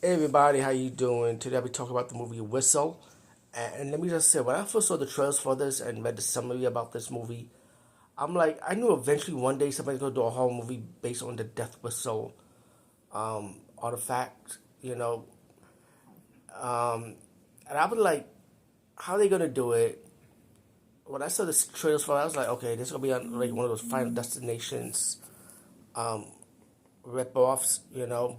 Hey everybody, how you doing? Today I'll be talking about the movie Whistle. And let me just say, when I first saw the trailers for this and read the summary about this movie, I'm like, I knew eventually one day somebody's gonna do a horror movie based on the Death Whistle artifact, you know. And I was like, how are they gonna do it? When I saw the trailers for it, I was like, okay, this is gonna be like one of those Final Destinations rip-offs,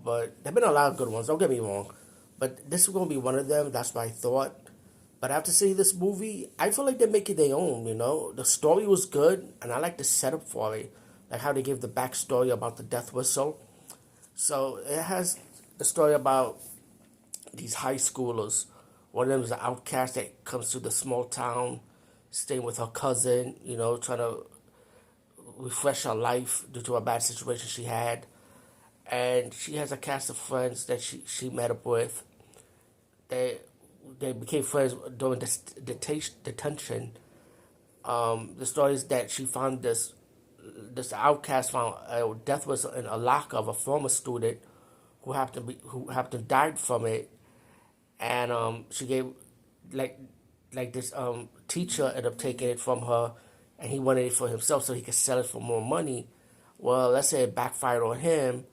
but there've been a lot of good ones, don't get me wrong. But this is gonna be one of them, that's what I thought. But after seeing this movie, I feel like they're making their own. The story was good, and I like the setup for it. Like how they gave the backstory about the death whistle. So it has the story about these high schoolers. One of them is an outcast that comes to the small town, staying with her cousin, trying to refresh her life due to a bad situation she had. And she has a cast of friends that she met up with. They they became friends during this detention. The story is that she found this outcast found a death whistle in a locker of a former student who happened to died from it, and she gave like this teacher ended up taking it from her, and he wanted it for himself so he could sell it for more money. Well, let's say it backfired on him,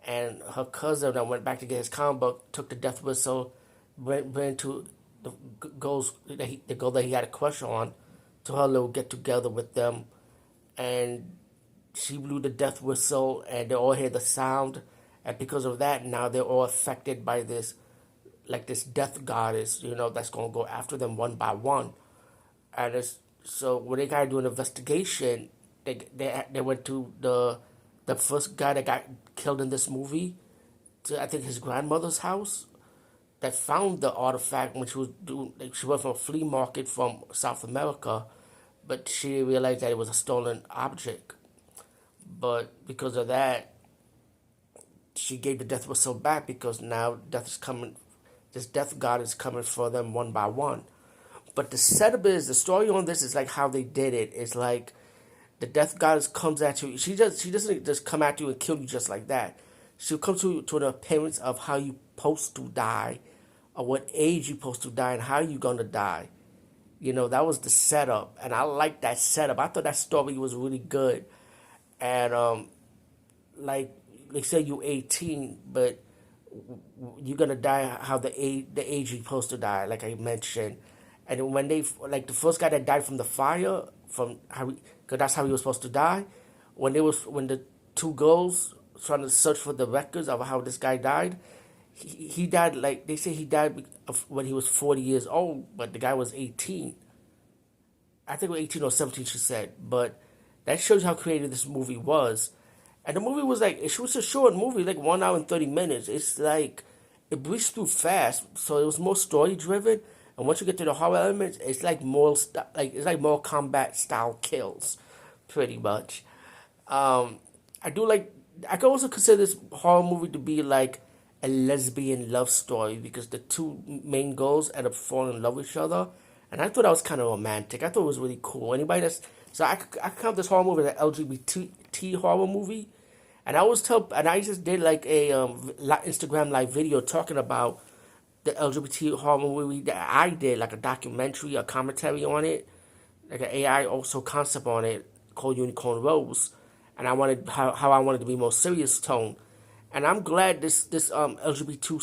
and her cousin that went back to get his comic book took the death whistle, went to the the girl that he had a crush on, to her little get together with them, and she blew the death whistle, and they all hear the sound, and because of that, now they're all affected by this, like this death goddess, that's gonna go after them one by one, and so when they gotta do an investigation, they went to the first guy that got killed in this movie, to I think his grandmother's house, that found the artifact when she was doing. Like, she went from a flea market from South America, but she realized that it was a stolen object. But because of that, she gave the death whistle back because now death is coming. This death god is coming for them one by one. But the setup is the story on this is like how they did it. It's like the death goddess comes at you. She doesn't just come at you and kill you just like that. She'll come to an appearance of how you supposed to die, or what age you supposed to die, and how you gonna die. That was the setup, and I liked that setup. I thought that story was really good, and like they say you 18, but you're gonna die how the age you're supposed to die, like I mentioned. And when they like the first guy that died from the fire, from how because that's how he was supposed to die. When the two girls trying to search for the records of how this guy died, he died, like they say he died when he was 40 years old, but the guy was 18. I think it was 18 or 17, she said. But that shows how creative this movie was. And the movie was like, it was a short movie, like 1 hour and 30 minutes. It's like, it breezed through fast, so it was more story driven. And once you get to the horror elements, it's like it's like more combat style kills, pretty much. I do like. I can also consider this horror movie to be like a lesbian love story because the two main girls end up falling in love with each other, and I thought that was kind of romantic. I thought it was really cool. Anybody that's so I count this horror movie as an LGBT horror movie, and I just did like a Instagram live video talking about the LGBT horror movie that I did, like a documentary, a commentary on it, like an AI also concept on it called Unicorn Rose, and I wanted how I wanted to be more serious tone, and I'm glad this LGBT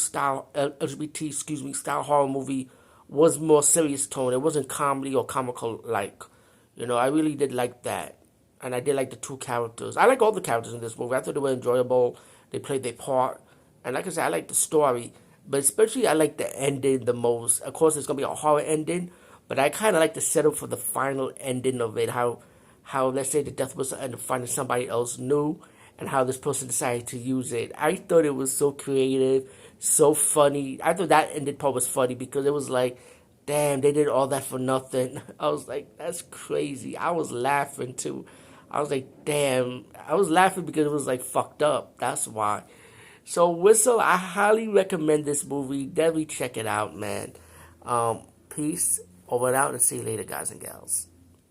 style horror movie was more serious tone. It wasn't comedy or comical like, I really did like that, and I did like the two characters. I like all the characters in this movie. I thought they were enjoyable. They played their part, and like I said, I like the story. But especially, I like the ending the most. Of course, it's gonna be a horror ending, but I kind of like the setup for the final ending of it. How let's say the death was end up finding somebody else new, and how this person decided to use it. I thought it was so creative, so funny. I thought that ending part was funny because it was like, damn, they did all that for nothing. I was like, that's crazy. I was laughing too. I was like, damn. I was laughing because it was like fucked up. That's why. So Whistle, I highly recommend this movie. Definitely check it out, man. Peace, over and out, and see you later, guys and gals.